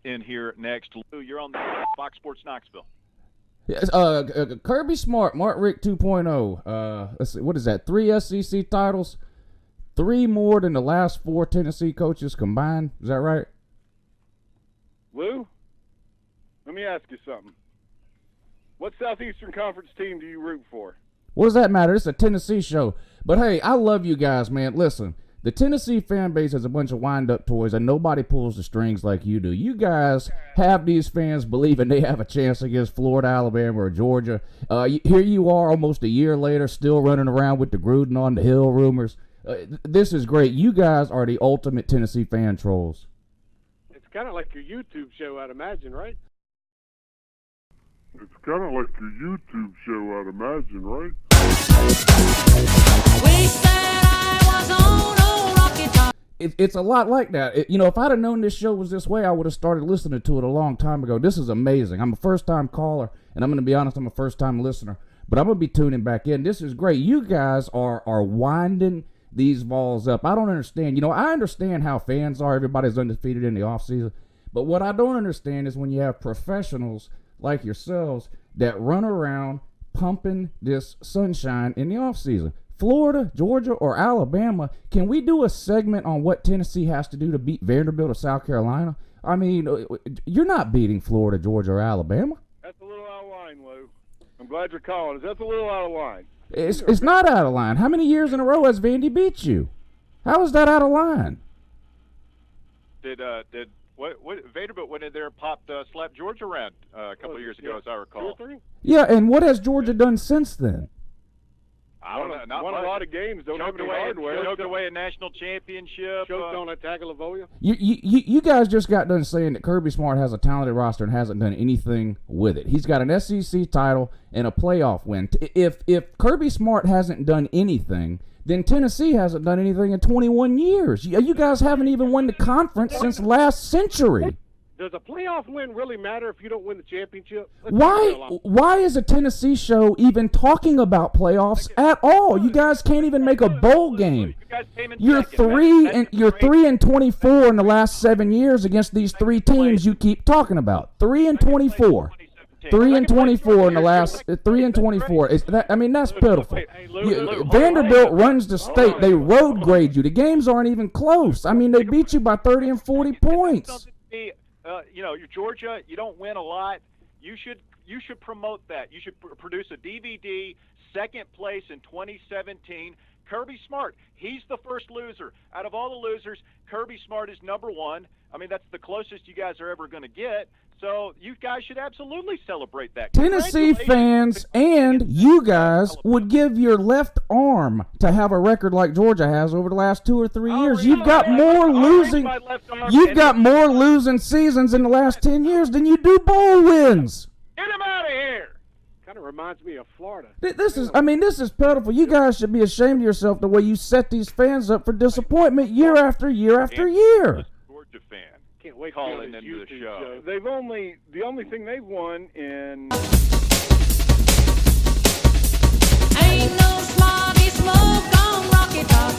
in here next. Lou, you're on the Fox Sports Knoxville. Yes, Kirby Smart, Mark Richt 2.0. Let's see, what is that? 3 SEC titles, 3 more than the last 4 Tennessee coaches combined. Is that right? Lou, let me ask you something. What Southeastern Conference team do you root for? What does that matter? It's a Tennessee show. But hey, I love you guys, man. Listen, the Tennessee fan base is a bunch of wind-up toys, and nobody pulls the strings like you do. You guys have these fans believing they have a chance against Florida, Alabama, or Georgia. Here you are almost a year later, still running around with the Gruden on the Hill rumors. This is great. You guys are the ultimate Tennessee fan trolls. It's kind of like your YouTube show, I'd imagine, right? It's kind of like your YouTube show, I'd imagine, right? It's a lot like that. If I'd have known this show was this way, I would have started listening to it a long time ago. This is amazing. I'm a first-time caller, and I'm going to be honest, I'm a first-time listener. But I'm going to be tuning back in. This is great. You guys are winding these Vols up. I don't understand. I understand how fans are. Everybody's undefeated in the offseason. But what I don't understand is when you have professionals like yourselves that run around pumping this sunshine in the offseason. Florida, Georgia, or Alabama, can we do a segment on what Tennessee has to do to beat Vanderbilt or South Carolina? I mean, you're not beating Florida, Georgia, or Alabama. That's a little out of line, Lou. I'm glad you're calling us. That's a little out of line. It's not out of line. How many years in a row has Vandy beat you? How is that out of line? What Vanderbilt went in there and slapped Georgia around a couple of years ago, as I recall. 2 or 3? Yeah, and what has Georgia done since then? I don't know. Not won much. a lot of games. Don't have any hardware. Choked away a national championship. Choked on a Tagovailoa. You guys just got done saying that Kirby Smart has a talented roster and hasn't done anything with it. He's got an SEC title and a playoff win. If Kirby Smart hasn't done anything, then Tennessee hasn't done anything in 21 years. You guys haven't even won the conference since last century. Does a playoff win really matter if you don't win the championship? Why is a Tennessee show even talking about playoffs at all? You guys can't even make a bowl game. You're 3-24 in the last 7 years against these 3 teams you keep talking about. 3-24. 3-24 in the last 3-24. That's pitiful. Vanderbilt runs the state. They road grade you. The games aren't even close. They beat you by 30 and 40 points. You're Georgia. You don't win a lot. You should promote that. You should produce a DVD. Second place in 2017. Kirby Smart. He's the first loser. Out of all the losers, Kirby Smart is number 1. That's the closest you guys are ever going to get. So you guys should absolutely celebrate that. Tennessee fans and you guys would give your left arm to have a record like Georgia has over the last 2 or 3 years. You've got more losing. You've got more losing seasons in the last 10 years than you do bowl wins. Get him out of here. Kind of reminds me of Florida. This is pitiful. You guys should be ashamed of yourself the way you set these fans up for disappointment year after year after year. Georgia fan. Can't wait calling into the show. The only thing they've won in. Ain't no smoggy smoke on Rocky Top.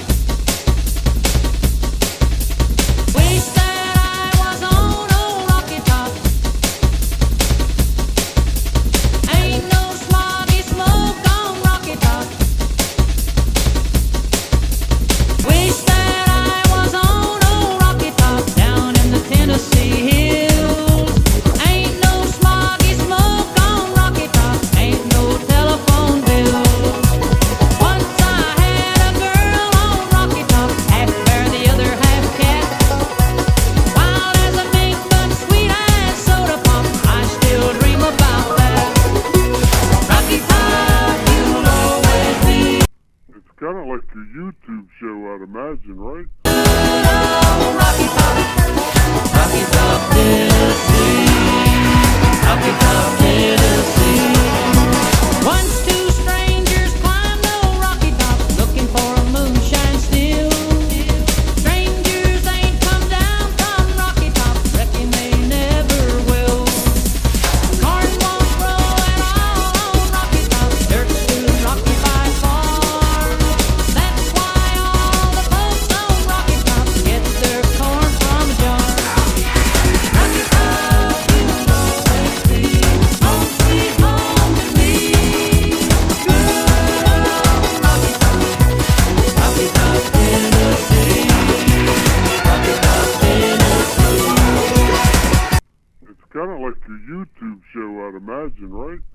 Wish that I was on old Rocky Top. Ain't no smoggy smoke on Rocky Top. Wish that I was on old Rocky Top down in the Tennessee hills. Ain't no smoggy smoke on Rocky Top. Ain't no telephone bill. Once I had a girl on Rocky Top, half bear, the other half cat. Wild as a mink, but sweet as soda pop. I still dream about that. Rocky Top, you'll always be. It's kind of like your YouTube show, I'd imagine, right? Rocky Top, Rocky Top, Tennessee. Rocky Top, Tennessee. Once 2 strangers climbed old Rocky Top, looking for a moonshine still. Strangers ain't come down from Rocky Top, reckon they never will. Corn won't grow at all on Rocky Top, dirt's too rocky by far. That's why all the folks on Rocky imagine, right?